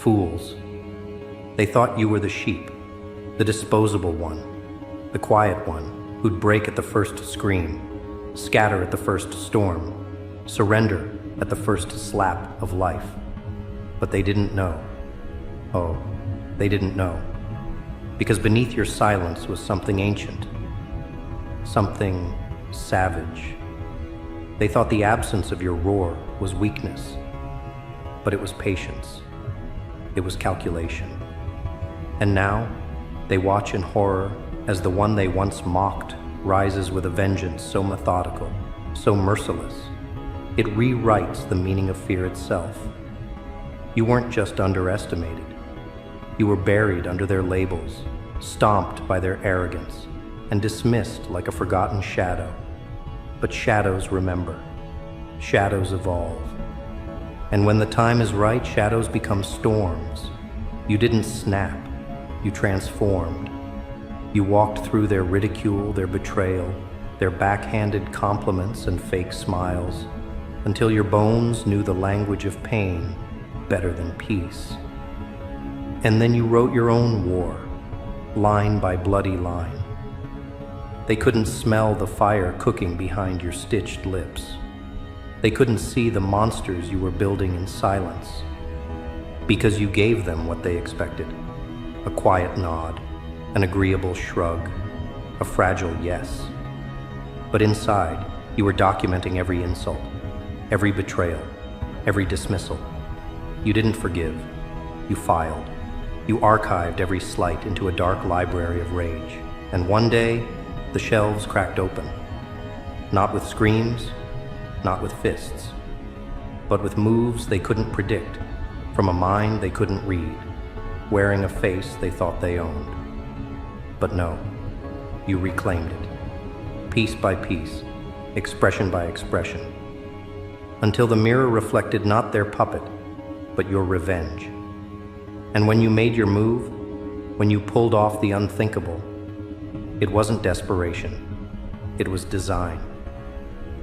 fools. They thought you were the sheep, the disposable one, the quiet one who'd break at the first scream, scatter at the first storm, surrender at the first slap of life. But they didn't know. Oh, they didn't know. Because beneath your silence was something ancient, something savage. They thought the absence of your roar was weakness, but it was patience. It was calculation. And now, they watch in horror as the one they once mocked rises with a vengeance so methodical, so merciless. It rewrites the meaning of fear itself. You weren't just underestimated. You were buried under their labels, stomped by their arrogance, and dismissed like a forgotten shadow. But shadows remember. Shadows evolve. And when the time is right, shadows become storms. You didn't snap. You transformed. You walked through their ridicule, their betrayal, their backhanded compliments and fake smiles, until your bones knew the language of pain better than peace. And then you wrote your own war, line by bloody line. They couldn't smell the fire cooking behind your stitched lips. They couldn't see the monsters you were building in silence, because you gave them what they expected: a quiet nod, an agreeable shrug, a fragile yes. But inside, you were documenting every insult, every betrayal, every dismissal. You didn't forgive. You filed. You archived every slight into a dark library of rage. And one day, the shelves cracked open. Not with screams, not with fists, but with moves they couldn't predict, from a mind they couldn't read, wearing a face they thought they owned. But no, you reclaimed it, piece by piece, expression by expression, until the mirror reflected not their puppet, but your revenge. And when you made your move, when you pulled off the unthinkable, it wasn't desperation, it was design.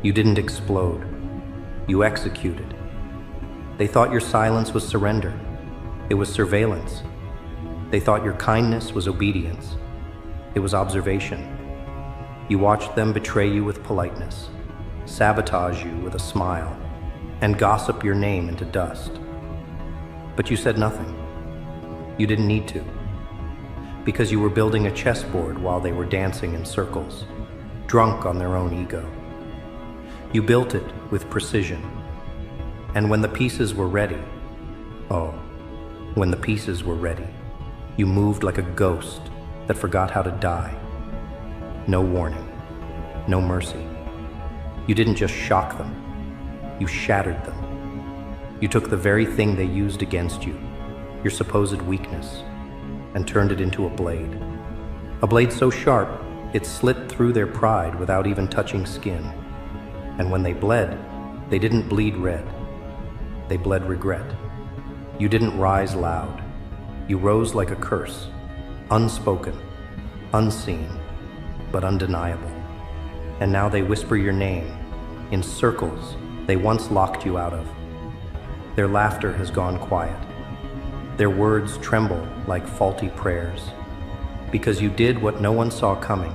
You didn't explode, you executed. They thought your silence was surrender, it was surveillance. They thought your kindness was obedience, it was observation. You watched them betray you with politeness, sabotage you with a smile, and gossip your name into dust. But you said nothing. You didn't need to, because you were building a chessboard while they were dancing in circles, drunk on their own ego. You built it with precision, and when the pieces were ready, oh, when the pieces were ready, you moved like a ghost that forgot how to die. No warning, no mercy. You didn't just shock them, you shattered them. You took the very thing they used against you, your supposed weakness, and turned it into a blade. A blade so sharp, it slit through their pride without even touching skin. And when they bled, they didn't bleed red. They bled regret. You didn't rise loud. You rose like a curse, unspoken, unseen, but undeniable. And now they whisper your name in circles they once locked you out of. Their laughter has gone quiet. Their words tremble like faulty prayers, because you did what no one saw coming.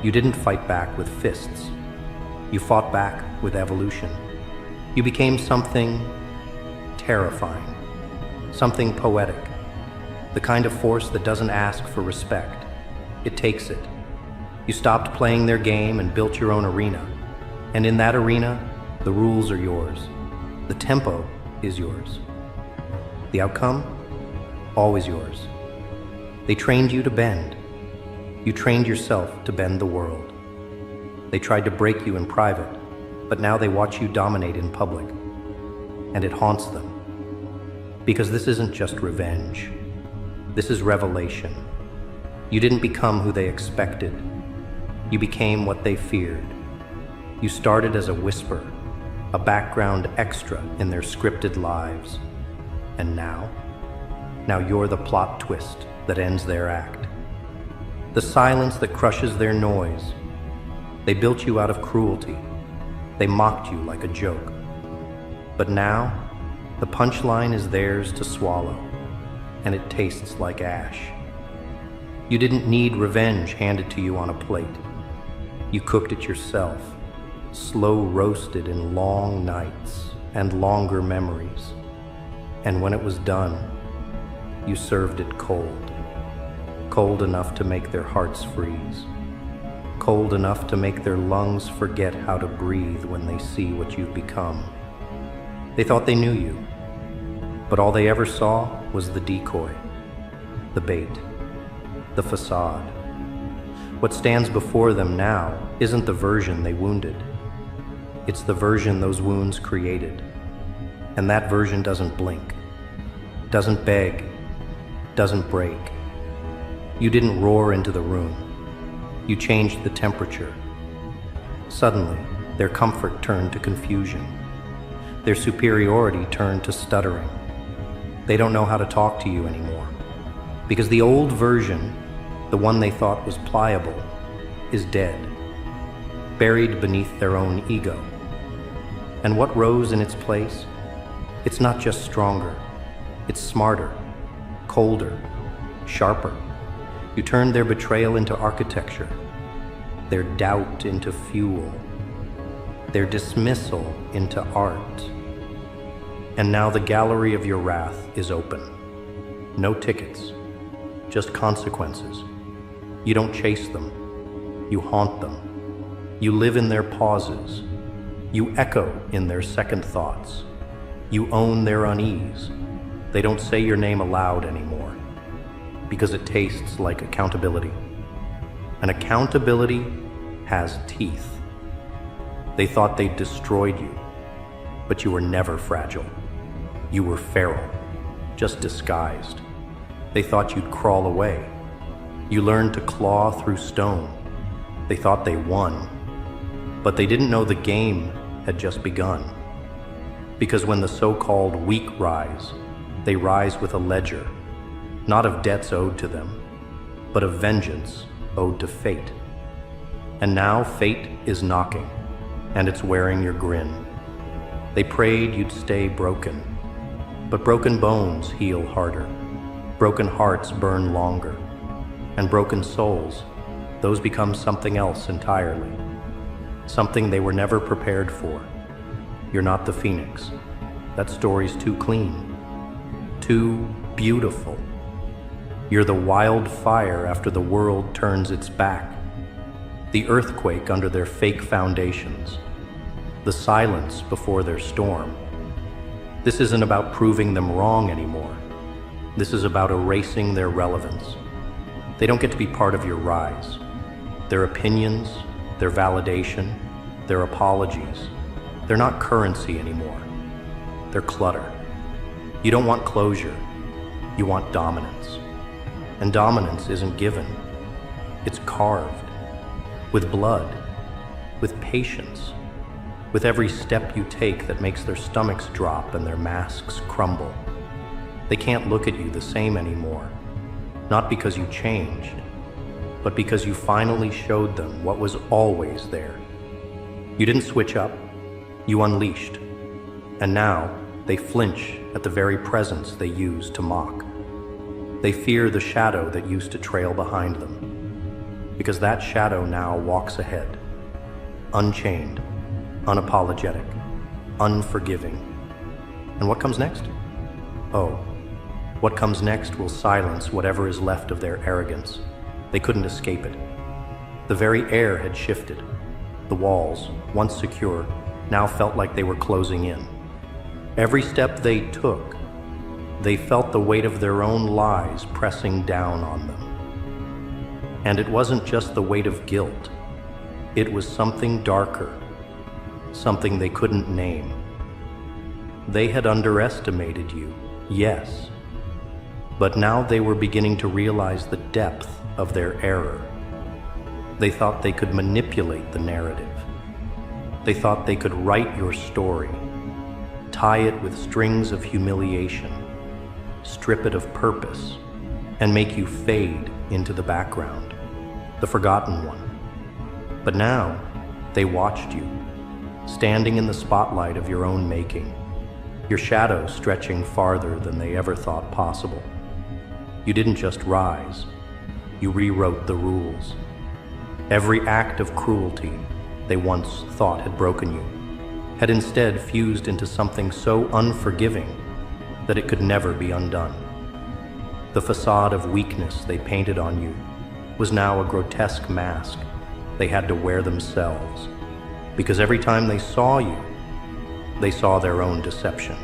You didn't fight back with fists. You fought back with evolution. You became something terrifying, something poetic, the kind of force that doesn't ask for respect. It takes it. You stopped playing their game and built your own arena. And in that arena, the rules are yours. The tempo is yours. The outcome? Always yours. They trained you to bend. You trained yourself to bend the world. They tried to break you in private, but now they watch you dominate in public. And it haunts them. Because this isn't just revenge. This is revelation. You didn't become who they expected. You became what they feared. You started as a whisper, a background extra in their scripted lives. And now you're the plot twist that ends their act. The silence that crushes their noise. They built you out of cruelty. They mocked you like a joke. But now, the punchline is theirs to swallow. and it tastes like ash. You didn't need revenge handed to you on a plate. You cooked it yourself, slow roasted in long nights and longer memories. And when it was done, you served it cold. Cold enough to make their hearts freeze. Cold enough to make their lungs forget how to breathe when they see what you've become. They thought they knew you, but all they ever saw was the decoy, the bait, the facade. What stands before them now isn't the version they wounded. It's the version those wounds created. And that version doesn't blink, doesn't beg, doesn't break. You didn't roar into the room. You changed the temperature. Suddenly, their comfort turned to confusion. Their superiority turned to stuttering. They don't know how to talk to you anymore. Because the old version, the one they thought was pliable, is dead, buried beneath their own ego. And what rose in its place? It's not just stronger, it's smarter, colder, sharper. You turned their betrayal into architecture, their doubt into fuel, their dismissal into art. And now the gallery of your wrath is open. No tickets, just consequences. You don't chase them, you haunt them. You live in their pauses. You echo in their second thoughts. You own their unease. They don't say your name aloud anymore, because it tastes like accountability. And accountability has teeth. They thought they'd destroyed you, but you were never fragile. You were feral, just disguised. They thought you'd crawl away. You learned to claw through stone. They thought they won, but they didn't know the game had just begun. Because when the so-called weak rise, they rise with a ledger, not of debts owed to them, but of vengeance owed to fate. And now fate is knocking, and it's wearing your grin. They prayed you'd stay broken, but broken bones heal harder. Broken hearts burn longer, and broken souls, those become something else entirely. Something they were never prepared for. You're not the phoenix. That story's too clean, too beautiful. You're the wildfire after the world turns its back, the earthquake under their fake foundations, the silence before their storm. This isn't about proving them wrong anymore. This is about erasing their relevance. They don't get to be part of your rise. Their opinions, their validation, their apologies, they're not currency anymore. They're clutter. You don't want closure. You want dominance. And dominance isn't given. It's carved. With blood. With patience. With every step you take that makes their stomachs drop and their masks crumble. They can't look at you the same anymore. Not because you changed, but because you finally showed them what was always there. You didn't switch up, you unleashed. And now they flinch at the very presence they used to mock. They fear the shadow that used to trail behind them, because that shadow now walks ahead, unchained, unapologetic, unforgiving. And what comes next? Oh, what comes next will silence whatever is left of their arrogance. They couldn't escape it. The very air had shifted. The walls, once secure, now felt like they were closing in. Every step they took, they felt the weight of their own lies pressing down on them. And it wasn't just the weight of guilt. It was something darker, something they couldn't name. They had underestimated you, yes, but now they were beginning to realize the depth of their error. They thought they could manipulate the narrative. They thought they could write your story, tie it with strings of humiliation, strip it of purpose, and make you fade into the background, the forgotten one. But now, they watched you, standing in the spotlight of your own making, your shadow stretching farther than they ever thought possible. You didn't just rise, you rewrote the rules. Every act of cruelty they once thought had broken you had instead fused into something so unforgiving that it could never be undone. The facade of weakness they painted on you was now a grotesque mask they had to wear themselves, because every time they saw you, they saw their own deception.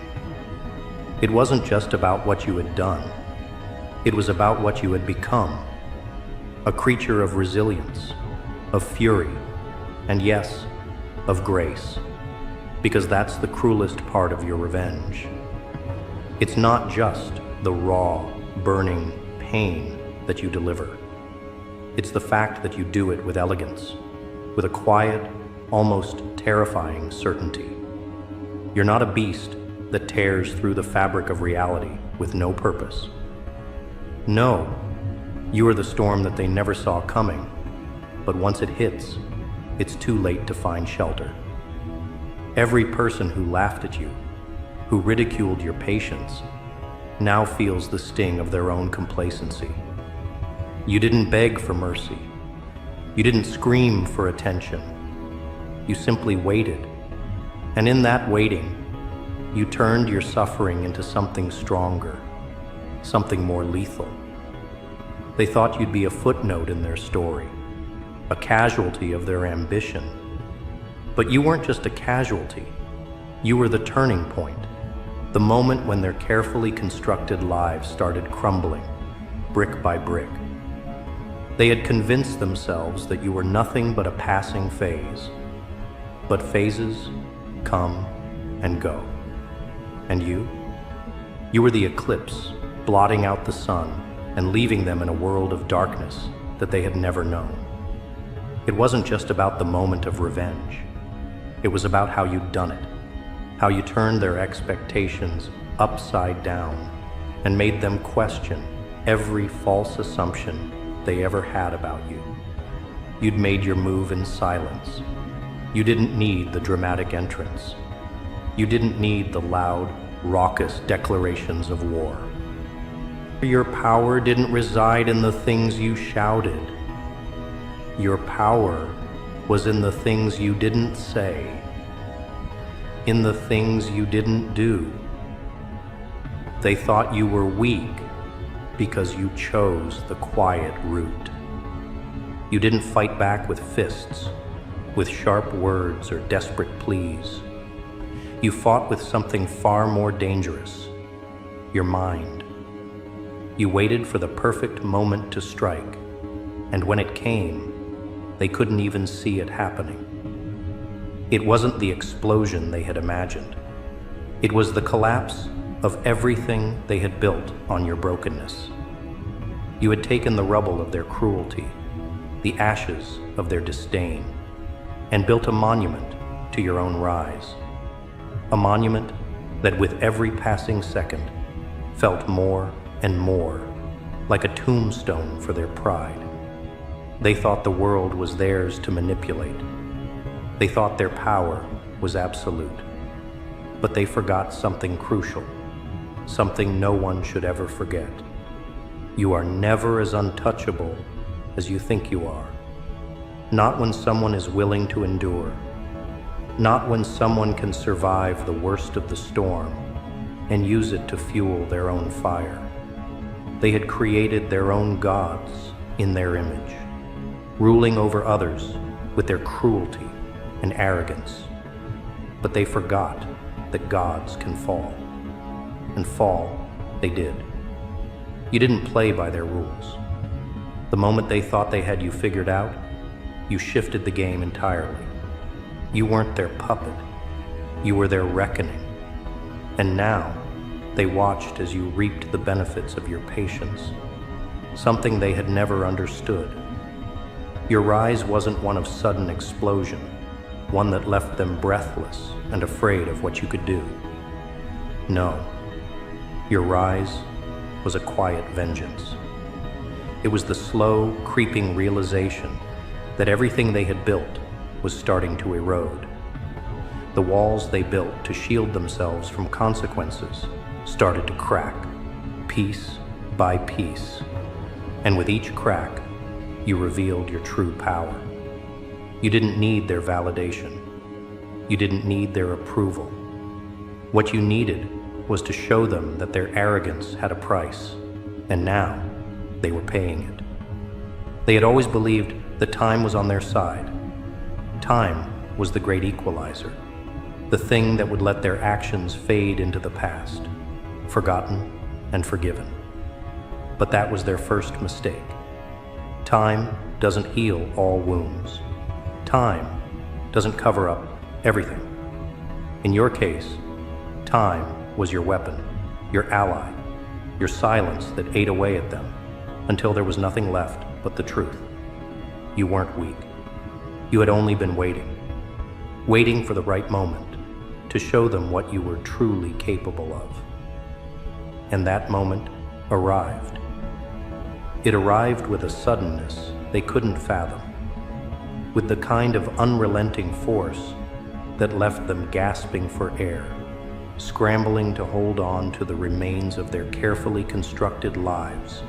It wasn't just about what you had done, it was about what you had become. A creature of resilience, of fury, and yes, of grace, because that's the cruelest part of your revenge. It's not just the raw, burning pain that you deliver. It's the fact that you do it with elegance, with a quiet, almost terrifying certainty. You're not a beast that tears through the fabric of reality with no purpose. No, you are the storm that they never saw coming, but once it hits, it's too late to find shelter. Every person who laughed at you, who ridiculed your patience, now feels the sting of their own complacency. You didn't beg for mercy. You didn't scream for attention. You simply waited. And in that waiting, you turned your suffering into something stronger, something more lethal. They thought you'd be a footnote in their story, a casualty of their ambition. But you weren't just a casualty. You were the turning point, the moment when their carefully constructed lives started crumbling, brick by brick. They had convinced themselves that you were nothing but a passing phase. But phases come and go. And you? You were the eclipse, blotting out the sun and leaving them in a world of darkness that they had never known. It wasn't just about the moment of revenge. It was about how you'd done it, how you turned their expectations upside down and made them question every false assumption they ever had about you. You'd made your move in silence. You didn't need the dramatic entrance. You didn't need the loud, raucous declarations of war. Your power didn't reside in the things you shouted. Your power was in the things you didn't say, in the things you didn't do. They thought you were weak because you chose the quiet route. You didn't fight back with fists, with sharp words or desperate pleas. You fought with something far more dangerous, your mind. You waited for the perfect moment to strike, and when it came, they couldn't even see it happening. It wasn't the explosion they had imagined. It was the collapse of everything they had built on your brokenness. You had taken the rubble of their cruelty, the ashes of their disdain, and built a monument to your own rise. A monument that with every passing second felt more and more like a tombstone for their pride. They thought the world was theirs to manipulate. They thought their power was absolute. But they forgot something crucial, something no one should ever forget. You are never as untouchable as you think you are. Not when someone is willing to endure. Not when someone can survive the worst of the storm and use it to fuel their own fire. They had created their own gods in their image, ruling over others with their cruelty and arrogance. But they forgot that gods can fall. And fall, they did. You didn't play by their rules. The moment they thought they had you figured out, you shifted the game entirely. You weren't their puppet. You were their reckoning. And now, they watched as you reaped the benefits of your patience, something they had never understood. Your rise wasn't one of sudden explosion, one that left them breathless and afraid of what you could do. No, your rise was a quiet vengeance. It was the slow, creeping realization that everything they had built was starting to erode. The walls they built to shield themselves from consequences started to crack, piece by piece, and with each crack, you revealed your true power. You didn't need their validation. You didn't need their approval. What you needed was to show them that their arrogance had a price, and now they were paying it. They had always believed that time was on their side. Time was the great equalizer, the thing that would let their actions fade into the past, forgotten and forgiven. But that was their first mistake. Time doesn't heal all wounds. Time doesn't cover up everything. In your case, time was your weapon, your ally, your silence that ate away at them until there was nothing left but the truth. You weren't weak. You had only been waiting for the right moment to show them what you were truly capable of. And that moment arrived. It arrived with a suddenness they couldn't fathom, with the kind of unrelenting force that left them gasping for air, scrambling to hold on to the remains of their carefully constructed lives.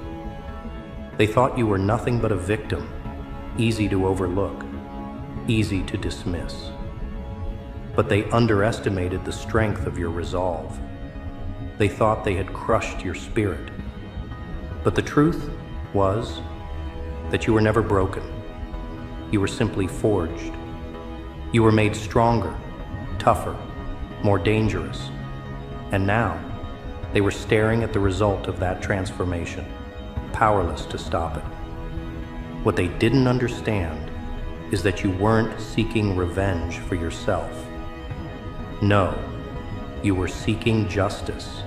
They thought you were nothing but a victim, easy to overlook, easy to dismiss. But they underestimated the strength of your resolve. They thought they had crushed your spirit. But the truth was that you were never broken. You were simply forged. You were made stronger, tougher, more dangerous. And now, they were staring at the result of that transformation, powerless to stop it. What they didn't understand is that you weren't seeking revenge for yourself. No, you were seeking justice,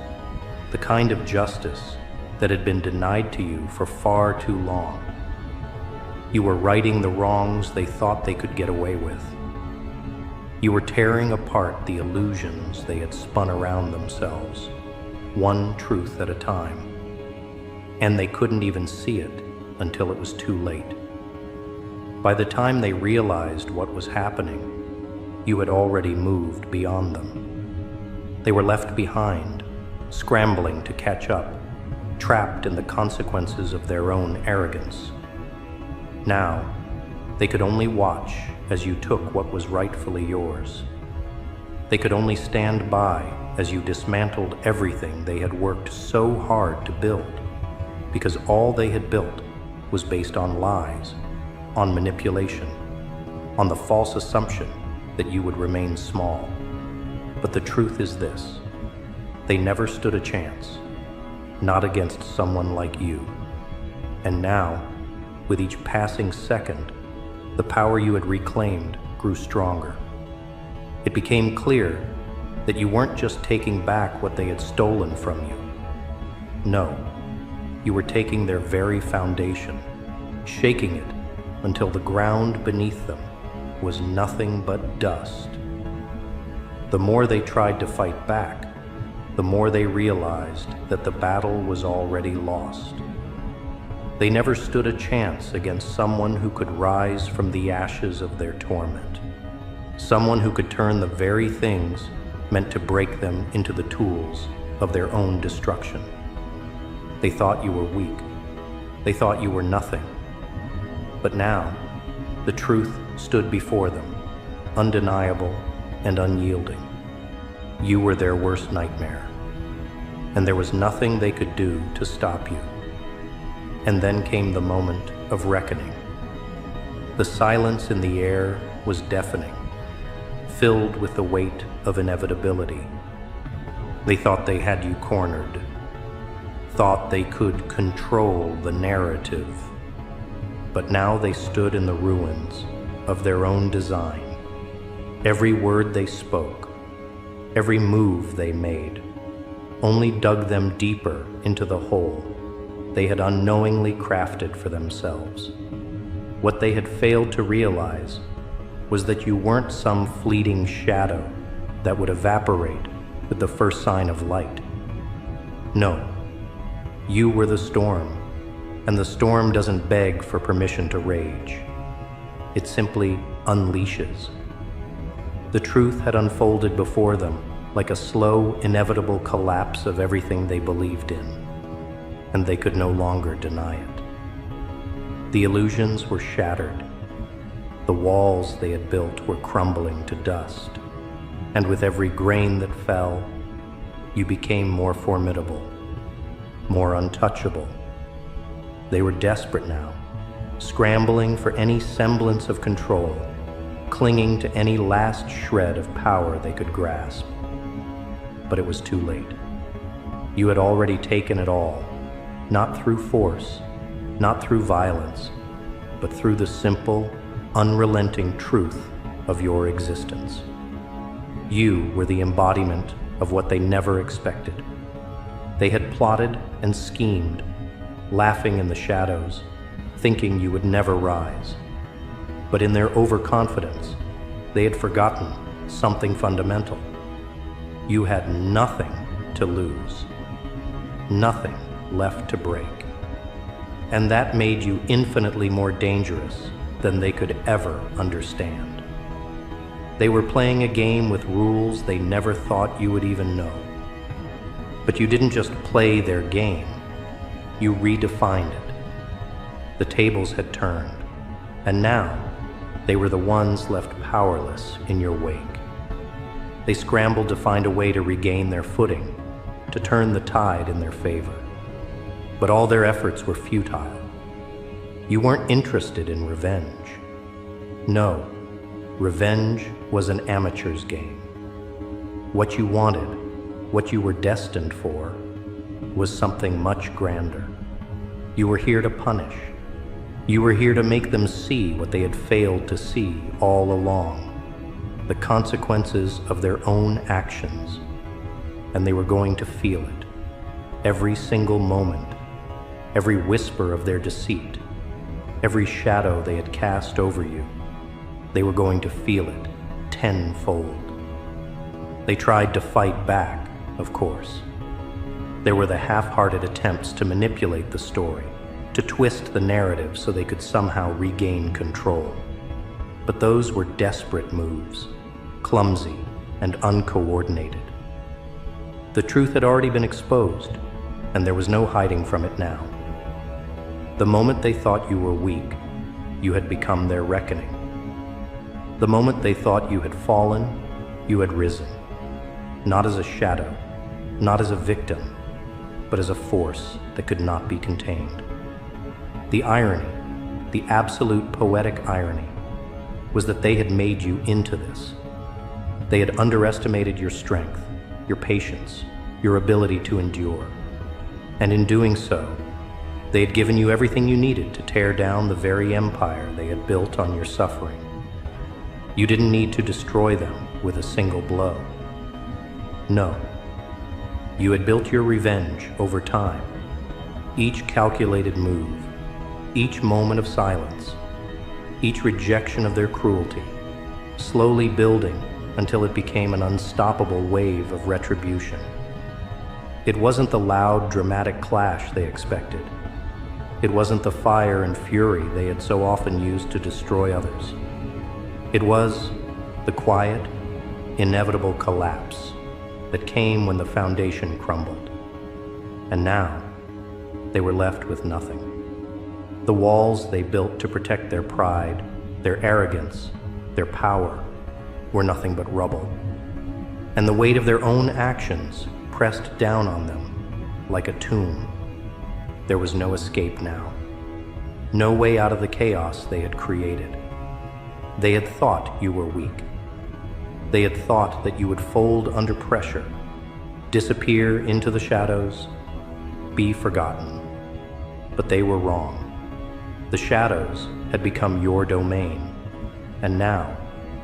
the kind of justice that had been denied to you for far too long. You were righting the wrongs they thought they could get away with. You were tearing apart the illusions they had spun around themselves, one truth at a time. And they couldn't even see it until it was too late. By the time they realized what was happening, you had already moved beyond them. They were left behind, scrambling to catch up, trapped in the consequences of their own arrogance. Now, they could only watch as you took what was rightfully yours. They could only stand by as you dismantled everything they had worked so hard to build, because all they had built was based on lies, on manipulation, on the false assumption that you would remain small. But the truth is this: they never stood a chance, not against someone like you. And now, with each passing second, the power you had reclaimed grew stronger. It became clear that you weren't just taking back what they had stolen from you. No, you were taking their very foundation, shaking it until the ground beneath them was nothing but dust. The more they tried to fight back, the more they realized that the battle was already lost. They never stood a chance against someone who could rise from the ashes of their torment, someone who could turn the very things meant to break them into the tools of their own destruction. They thought you were weak. They thought you were nothing. But now, the truth stood before them, undeniable and unyielding. You were their worst nightmare, and there was nothing they could do to stop you. And then came the moment of reckoning. The silence in the air was deafening, filled with the weight of inevitability. They thought they had you cornered, thought they could control the narrative. But now they stood in the ruins of their own design. Every word they spoke, every move they made, only dug them deeper into the hole they had unknowingly crafted for themselves. What they had failed to realize was that you weren't some fleeting shadow that would evaporate with the first sign of light. No, you were the storm, and the storm doesn't beg for permission to rage. It simply unleashes. The truth had unfolded before them like a slow, inevitable collapse of everything they believed in. and they could no longer deny it. The illusions were shattered. The walls they had built were crumbling to dust, and with every grain that fell, you became more formidable, more untouchable. They were desperate now, scrambling for any semblance of control, clinging to any last shred of power they could grasp. But it was too late. You had already taken it all, not through force, not through violence, but through the simple, unrelenting truth of your existence. You were the embodiment of what they never expected. They had plotted and schemed, laughing in the shadows, thinking you would never rise. But in their overconfidence, they had forgotten something fundamental. You had nothing to lose, nothing left to break. And that made you infinitely more dangerous than they could ever understand. They were playing a game with rules they never thought you would even know. But you didn't just play their game, you redefined it. The tables had turned, and now they were the ones left powerless in your wake. They scrambled to find a way to regain their footing, to turn the tide in their favor. But all their efforts were futile. You weren't interested in revenge. No, revenge was an amateur's game. What you wanted, what you were destined for, was something much grander. You were here to punish. You were here to make them see what they had failed to see all along, the consequences of their own actions. And they were going to feel it, every single moment, every whisper of their deceit, every shadow they had cast over you. They were going to feel it tenfold. They tried to fight back, of course. There were the half-hearted attempts to manipulate the story, to twist the narrative so they could somehow regain control. But those were desperate moves, clumsy and uncoordinated. The truth had already been exposed, and there was no hiding from it now. The moment they thought you were weak, you had become their reckoning. The moment they thought you had fallen, you had risen, not as a shadow, not as a victim, but as a force that could not be contained. The irony, the absolute poetic irony, was that they had made you into this. They had underestimated your strength, your patience, your ability to endure. And in doing so, they had given you everything you needed to tear down the very empire they had built on your suffering. You didn't need to destroy them with a single blow. No. You had built your revenge over time. Each calculated move, each moment of silence, each rejection of their cruelty, slowly building until it became an unstoppable wave of retribution. It wasn't the loud, dramatic clash they expected. It wasn't the fire and fury they had so often used to destroy others. It was the quiet, inevitable collapse that came when the foundation crumbled. And now, they were left with nothing. The walls they built to protect their pride, their arrogance, their power, were nothing but rubble. And the weight of their own actions pressed down on them like a tomb. There was no escape now. No way out of the chaos they had created. They had thought you were weak. They had thought that you would fold under pressure, disappear into the shadows, be forgotten. But they were wrong. The shadows had become your domain, and now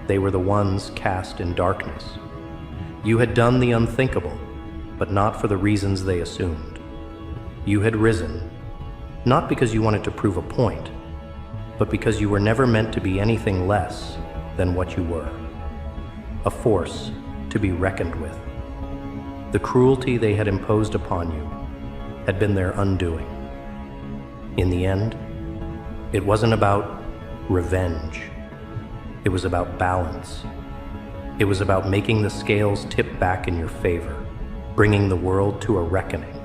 they were the ones cast in darkness. You had done the unthinkable, but not for the reasons they assumed. You had risen, not because you wanted to prove a point, but because you were never meant to be anything less than what you were. A force to be reckoned with. The cruelty they had imposed upon you had been their undoing. In the end, it wasn't about revenge. It was about balance. It was about making the scales tip back in your favor, bringing the world to a reckoning.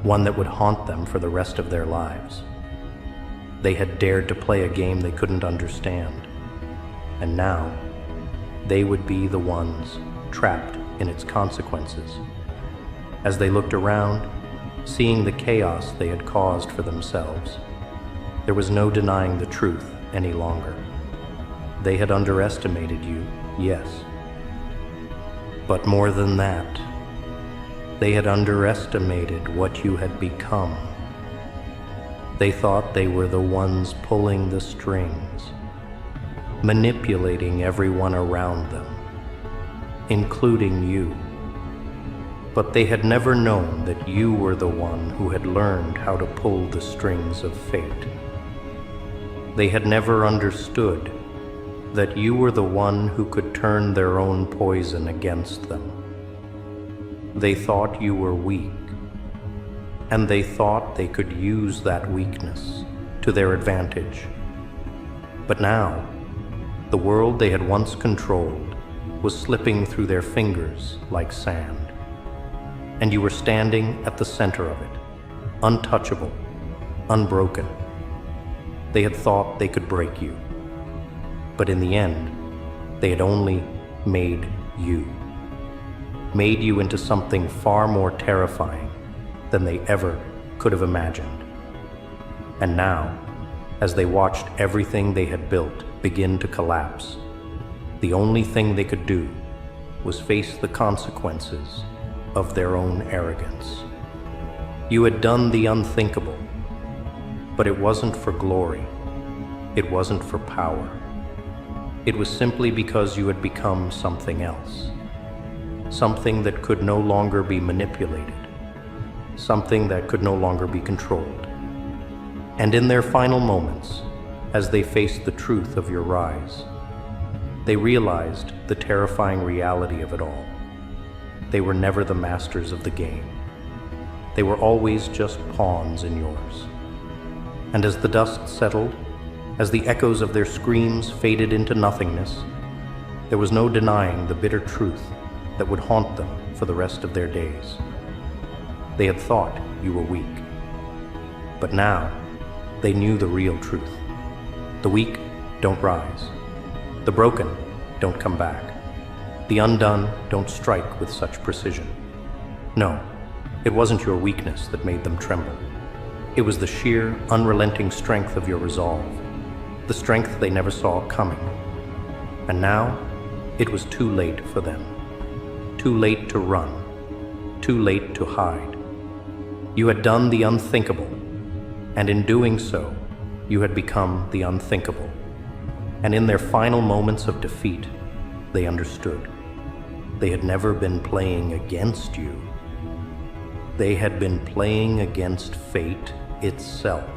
one that would haunt them for the rest of their lives. They had dared to play a game they couldn't understand, and now they would be the ones trapped in its consequences. As they looked around, seeing the chaos they had caused for themselves, there was no denying the truth any longer. They had underestimated you, yes. But more than that, they had underestimated what you had become. They thought they were the ones pulling the strings, manipulating everyone around them, including you. But they had never known that you were the one who had learned how to pull the strings of fate. They had never understood that you were the one who could turn their own poison against them. They thought you were weak, and they thought they could use that weakness to their advantage. But now, the world they had once controlled was slipping through their fingers like sand, and you were standing at the center of it, untouchable, unbroken. They had thought they could break you, but in the end, they had only made you into something far more terrifying than they ever could have imagined. And now, as they watched everything they had built begin to collapse, the only thing they could do was face the consequences of their own arrogance. You had done the unthinkable, but it wasn't for glory. It wasn't for power. It was simply because you had become something else. Something that could no longer be manipulated. Something that could no longer be controlled. And in their final moments, as they faced the truth of your rise, they realized the terrifying reality of it all. They were never the masters of the game. They were always just pawns in yours. And as the dust settled, as the echoes of their screams faded into nothingness, there was no denying the bitter truth that would haunt them for the rest of their days. They had thought you were weak, but now they knew the real truth. The weak don't rise. The broken don't come back. The undone don't strike with such precision. No, it wasn't your weakness that made them tremble. It was the sheer, unrelenting strength of your resolve, the strength they never saw coming. And now, it was too late for them. Too late to run. Too late to hide. You had done the unthinkable, and in doing so, you had become the unthinkable. And in their final moments of defeat, they understood. They had never been playing against you. They had been playing against fate itself.